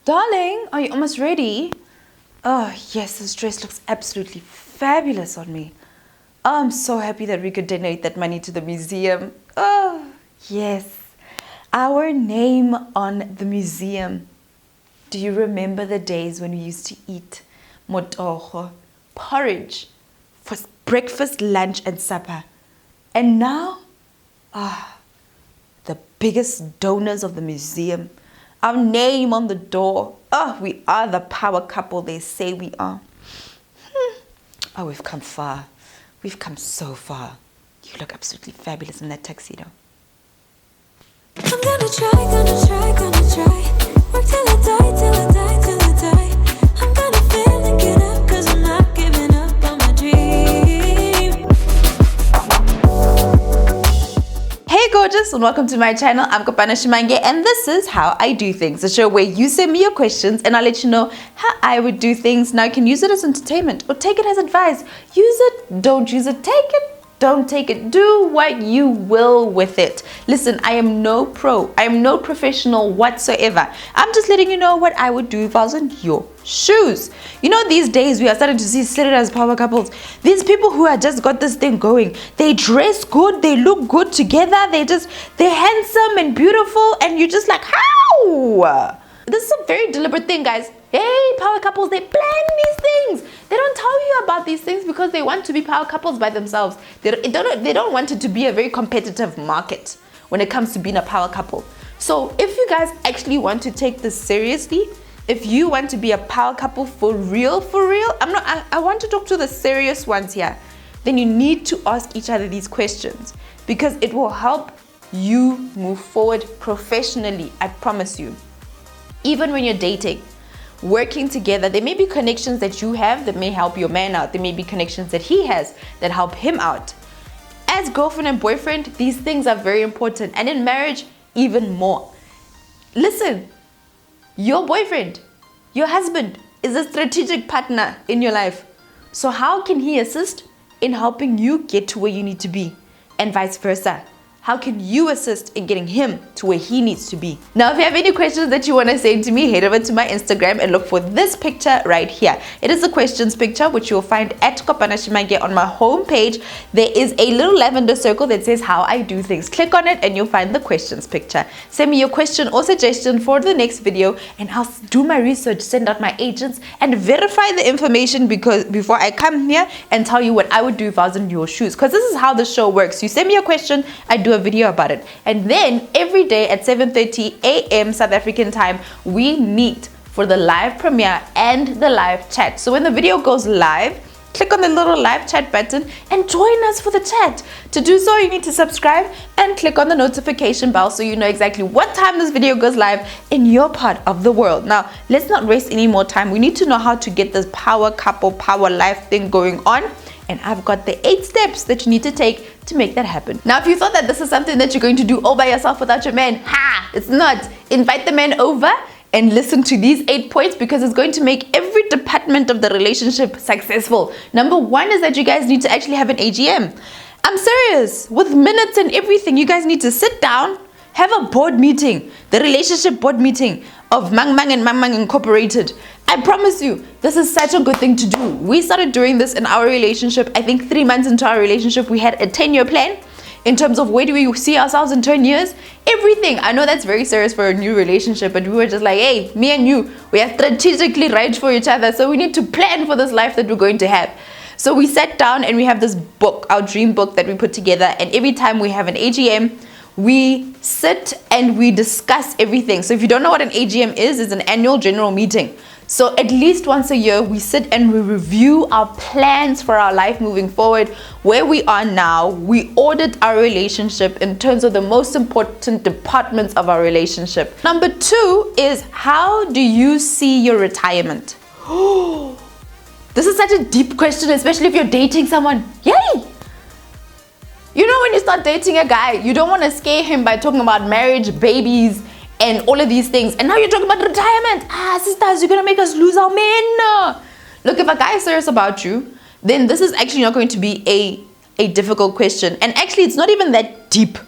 Darling, are you almost ready? Oh, yes, this dress looks absolutely fabulous on me. Oh, I'm so happy that we could donate that money to the museum. Oh, yes. Our name on the museum. Do you remember the days when we used to eat motogo, porridge, for breakfast, lunch, and supper? And now, the biggest donors of the museum. Our name on the door. Oh, we are the power couple they say we are. Oh, we've come far. We've come so far. You look absolutely fabulous in that tuxedo. I'm gonna try. Work till I die. I'm gonna fail and get up, 'cause I'm not giving up on my dream. Hey gorgeous, and welcome to my channel. I'm Kopana Shimange, and this is How I Do Things, a show where you send me your questions and I'll let you know how I would do things. Now you can use it as entertainment or take it as advice. Use it, don't use it, take it, don't take it. Do what you will with it. Listen, I am no pro. I am no professional whatsoever. I'm just letting you know what I would do if I was in your shoes. You know, these days we are starting to see slitted as power couples. These people who have just got this thing going. They dress good. They look good together. They're handsome and beautiful. And you're just like, how? This is a very deliberate thing, guys. Hey, power couples, they plan these things. They don't tell you about these things because they want to be power couples by themselves. They don't want it to be a very competitive market when it comes to being a power couple. So if you guys actually want to take this seriously, if you want to be a power couple for real, I want to talk to the serious ones here. Then you need to ask each other these questions because it will help you move forward professionally. I promise you. Even when you're dating, working together, there may be connections that you have that may help your man out. There may be connections that he has that help him out. As girlfriend and boyfriend, these things are very important. And in marriage, even more. Listen, your boyfriend, your husband is a strategic partner in your life. So how can he assist in helping you get to where you need to be? And vice versa. How can you assist in getting him to where he needs to be? Now, if you have any questions that you want to say to me, head over to my Instagram and look for this picture right here. It is the questions picture, which you'll find at Kopana Shimange on my homepage. There is a little lavender circle that says How I Do Things. Click on it and you'll find the questions picture. Send me your question or suggestion for the next video and I'll do my research, send out my agents and verify the information before I come here and tell you what I would do if I was in your shoes. Because this is how the show works. You send me a question, I do a video about it, and then every day at 7:30 a.m. South African time we meet for the live premiere and the live chat. So when the video goes live, click on the little live chat button and join us for the chat. To do so, you need to subscribe and click on the notification bell so you know exactly what time this video goes live in your part of the world. Now, let's not waste any more time. We need to know how to get this power couple, power life thing going on. And I've got the 8 steps that you need to take to make that happen. Now, if you thought that this is something that you're going to do all by yourself without your man, it's not. Invite the man over and listen to these 8 points because it's going to make every department of the relationship successful. Number 1 is that you guys need to actually have an AGM. I'm serious. With minutes and everything, you guys need to sit down, have a board meeting, the relationship board meeting of Mang Mang and Mang Mang Incorporated. I promise you, this is such a good thing to do. We started doing this in our relationship. I think 3 months into our relationship, we had a 10-year plan in terms of where do we see ourselves in 10 years. Everything. I know that's very serious for a new relationship, but we were just like, hey, me and you, we are strategically right for each other. So we need to plan for this life that we're going to have. So we sat down and we have this book, our dream book that we put together. And every time we have an AGM, we sit and we discuss everything. So if you don't know what an AGM is, it's an annual general meeting. So at least once a year, we sit and we review our plans for our life moving forward, where we are now. We audit our relationship in terms of the most important departments of our relationship. Number 2 is, how do you see your retirement? This is such a deep question, especially if you're dating someone. Yay! You know, when you start dating a guy, you don't want to scare him by talking about marriage, babies, and all of these things. And now you're talking about retirement. Sisters, you're going to make us lose our men. Look, if a guy is serious about you, then this is actually not going to be a difficult question. And actually, it's not even that deep.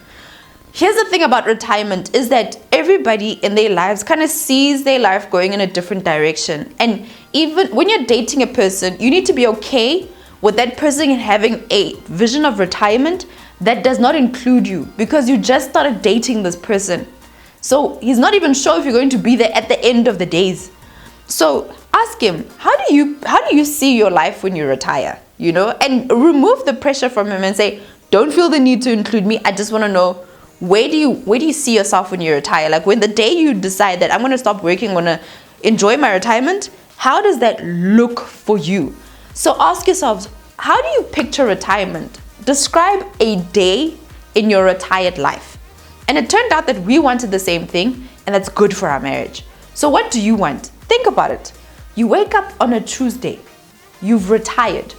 Here's the thing about retirement is that everybody in their lives kind of sees their life going in a different direction. And even when you're dating a person, you need to be okay with that person having a vision of retirement that does not include you, because you just started dating this person. So he's not even sure if you're going to be there at the end of the days. So ask him, how do you see your life when you retire? You know, and remove the pressure from him and say, don't feel the need to include me. I just want to know, where do you see yourself when you retire? Like, when the day you decide that I'm going to stop working, I'm going to enjoy my retirement, how does that look for you? So ask yourselves, how do you picture retirement? Describe a day in your retired life. And it turned out that we wanted the same thing, and that's good for our marriage. So what do you want? Think about it. You wake up on a Tuesday. You've retired.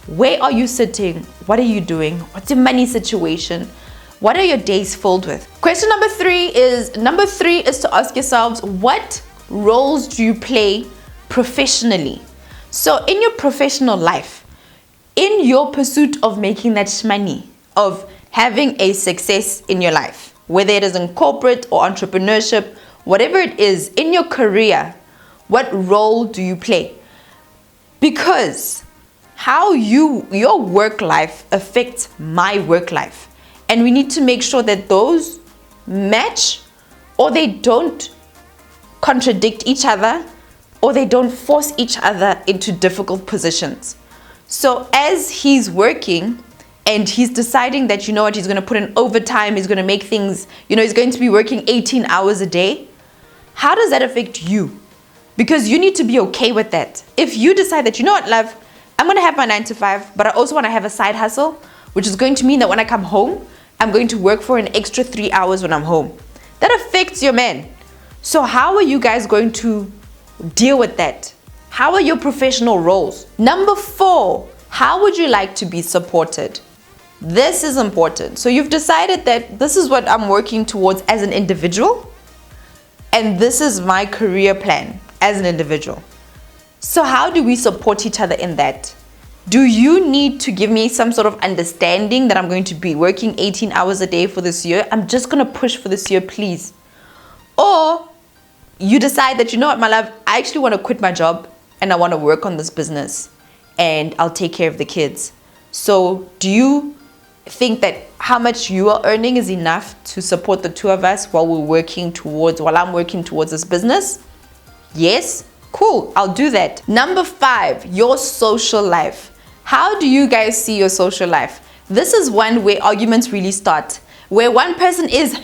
Where are you sitting? What are you doing? What's your money situation? What are your days filled with? Question number three is to ask yourselves, what roles do you play professionally? So in your professional life, in your pursuit of making that money, of having a success in your life, whether it is in corporate or entrepreneurship, whatever it is, in your career, what role do you play? Because how your work life affects my work life. And we need to make sure that those match, or they don't contradict each other, or they don't force each other into difficult positions. So as he's working and he's deciding that, you know what, he's going to put in overtime, he's going to make things, he's going to be working 18 hours a day, how does that affect you? Because you need to be okay with that. If you decide that, you know what, love, I'm going to have my 9 to 5, but I also want to have a side hustle, which is going to mean that when I come home, I'm going to work for an extra 3 hours when I'm home. That affects your man. So how are you guys going to deal with that? How are your professional roles? Number 4, how would you like to be supported? This is important. So you've decided that this is what I'm working towards as an individual, and this is my career plan as an individual. So how do we support each other in that? Do you need to give me some sort of understanding that I'm going to be working 18 hours a day for this year? I'm just going to push for this year, please. Or you decide that, you know what, my love, I actually want to quit my job and I want to work on this business and I'll take care of the kids. So do you think that how much you are earning is enough to support the two of us while I'm working towards this business? Yes? Cool, I'll do that. Number 5, your social life. How do you guys see your social life? This is one where arguments really start. Where one person is,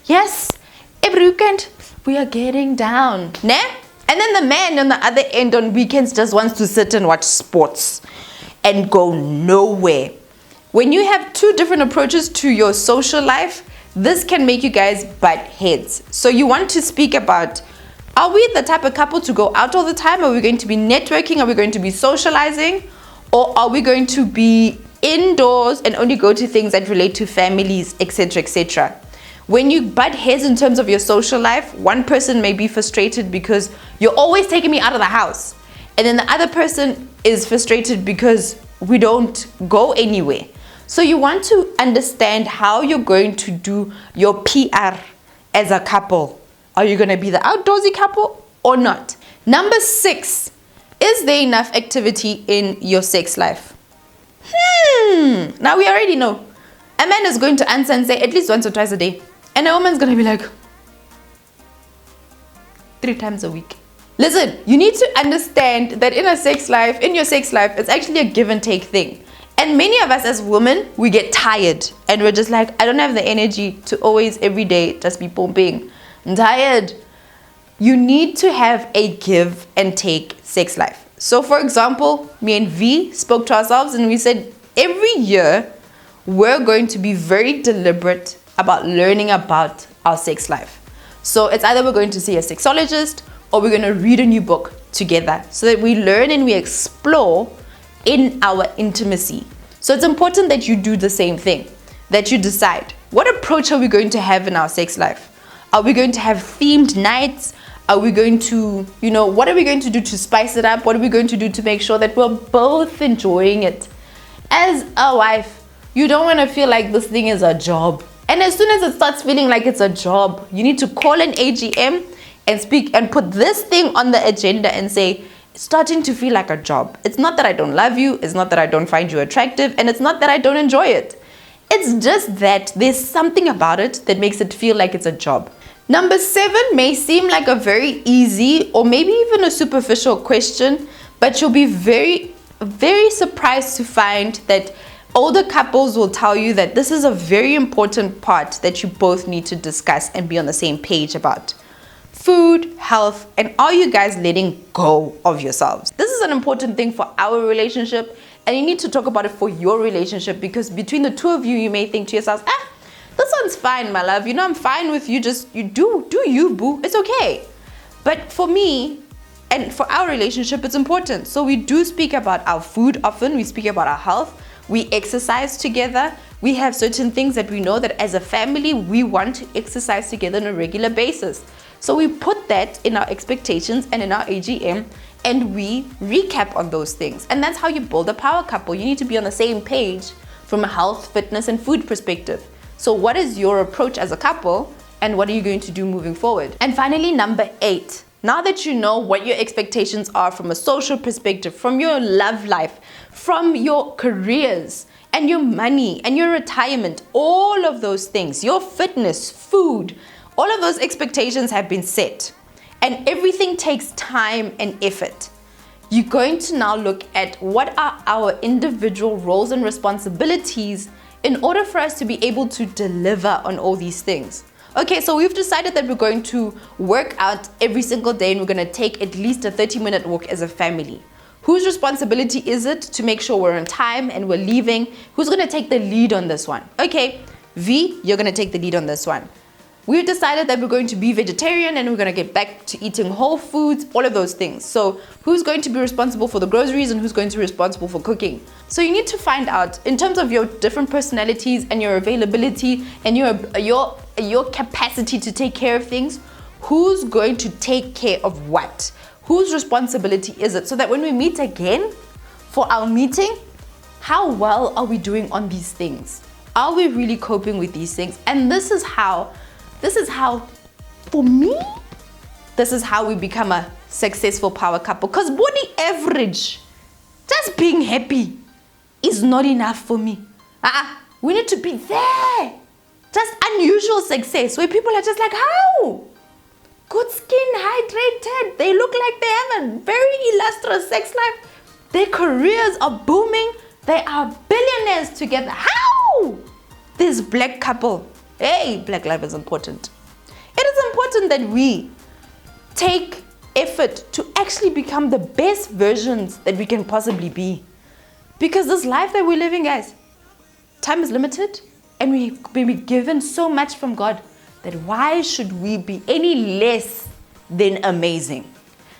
yes, every weekend we are getting down. Nah? And then the man on the other end on weekends just wants to sit and watch sports and go nowhere. When you have two different approaches to your social life, this can make you guys butt heads. So you want to speak about, are we the type of couple to go out all the time? Are we going to be networking? Are we going to be socializing? Or are we going to be indoors and only go to things that relate to families, etc., etc.? When you butt heads in terms of your social life, one person may be frustrated because you're always taking me out of the house. And then the other person is frustrated because we don't go anywhere. So you want to understand how you're going to do your PR as a couple. Are you going to be the outdoorsy couple or not? Number 6, is there enough activity in your sex life? Now we already know. A man is going to answer and say at least once or twice a day. And a woman's going to be like 3 times a week. Listen, you need to understand that in your sex life, it's actually a give and take thing. And many of us as women, we get tired. And we're just like, I don't have the energy to always, every day, just be pumping. I'm tired. You need to have a give and take sex life. So for example, me and V spoke to ourselves and we said, every year, we're going to be very deliberate about learning about our sex life. So it's either we're going to see a sexologist or we're going to read a new book together so that we learn and we explore in our intimacy. So it's important that you do the same thing, that you decide, what approach are we going to have in our sex life? Are we going to have themed nights? Are we going to, what are we going to do to spice it up? What are we going to do to make sure that we're both enjoying it? As a wife, you don't want to feel like this thing is a job. And as soon as it starts feeling like it's a job, you need to call an AGM and speak and put this thing on the agenda and say, it's starting to feel like a job. It's not that I don't love you, it's not that I don't find you attractive, and it's not that I don't enjoy it. It's just that there's something about it that makes it feel like it's a job. Number 7 may seem like a very easy or maybe even a superficial question, but you'll be very, very surprised to find that older couples will tell you that this is a very important part that you both need to discuss and be on the same page about. Food, health, and are you guys letting go of yourselves? This is an important thing for our relationship, and you need to talk about it for your relationship, because between the two of you, you may think to yourselves, this one's fine, my love. You know, I'm fine with you. Just you do you, boo. It's okay. But for me and for our relationship, it's important. So we do speak about our food often. We speak about our health. We exercise together. We have certain things that we know that as a family, we want to exercise together on a regular basis. So we put that in our expectations and in our AGM, and we recap on those things. And that's how you build a power couple. You need to be on the same page from a health, fitness, and food perspective. So what is your approach as a couple, and what are you going to do moving forward? And finally, number 8. Now that you know what your expectations are from a social perspective, from your love life, from your careers, and your money, and your retirement, all of those things, your fitness, food, all of those expectations have been set. And everything takes time and effort. You're going to now look at what are our individual roles and responsibilities in order for us to be able to deliver on all these things. Okay, so we've decided that we're going to work out every single day, and we're going to take at least a 30-minute walk as a family. Whose responsibility is it to make sure we're on time and we're leaving? Who's going to take the lead on this one? Okay, V, you're going to take the lead on this one. We've decided that we're going to be vegetarian and we're going to get back to eating whole foods, all of those things. So who's going to be responsible for the groceries and who's going to be responsible for cooking? So you need to find out in terms of your different personalities and your availability and your capacity to take care of things, who's going to take care of what? Whose responsibility is it? So that when we meet again for our meeting, how well are we doing on these things? Are we really coping with these things? And this is how, for me, this is how we become a successful power couple. Because body average, just being happy is not enough for me. We need to be there. Just unusual success where people are just like, how? Good skin, hydrated. They look like they have a very illustrious sex life. Their careers are booming. They are billionaires together. How? This black couple. Hey, black life is important. It is important that we take effort to actually become the best versions that we can possibly be. Because this life that we're living, guys, time is limited and we've been given so much from God that why should we be any less than amazing?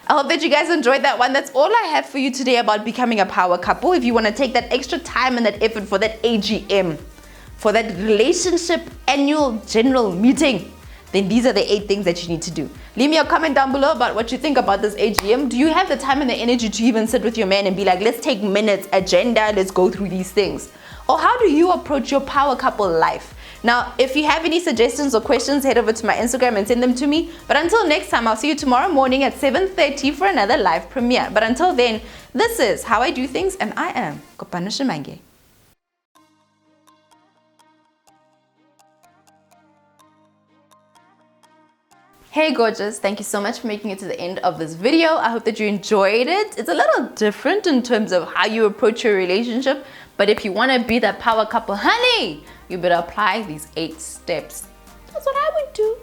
I hope that you guys enjoyed that one. That's all I have for you today about becoming a power couple. If you want to take that extra time and that effort for that AGM, for that relationship annual general meeting, then these are the 8 things that you need to do. Leave me a comment down below about what you think about this AGM. Do you have the time and the energy to even sit with your man and be like, let's take minutes, agenda, let's go through these things? Or how do you approach your power couple life? Now, if you have any suggestions or questions, head over to my Instagram and send them to me. But until next time, I'll see you tomorrow morning at 7:30 for another live premiere. But until then, this is How I Do Things, and I am Kopana Shimange. Hey gorgeous, thank you so much for making it to the end of this video. I hope that you enjoyed it. It's a little different in terms of how you approach your relationship, but if you want to be that power couple, honey, you better apply these 8 steps. That's what I would do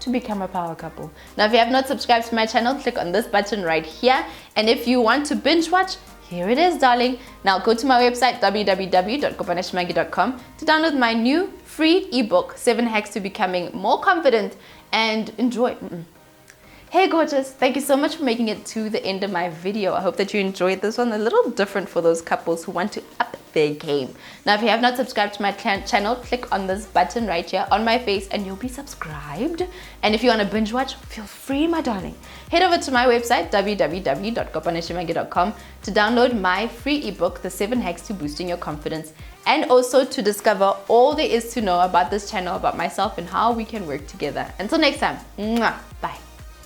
to become a power couple. Now, if you have not subscribed to my channel, click on this button right here. And if you want to binge watch, here it is, darling. Now go to my website, www.kopanashimange.com, to download my new free ebook, 7 Hacks to Becoming More Confident and Enjoy. Hey gorgeous, thank you so much for making it to the end of my video. I hope that you enjoyed this one, a little different for those couples who want to up their game. Now, if you have not subscribed to my channel, click on this button right here on my face and you'll be subscribed. And if you want to binge watch, feel free, my darling. Head over to my website, www.kopanashimange.com, to download my free ebook, The 7 Hacks to Boosting Your Confidence and also to discover all there is to know about this channel, about myself, and how we can work together. Until next time, mwah, bye.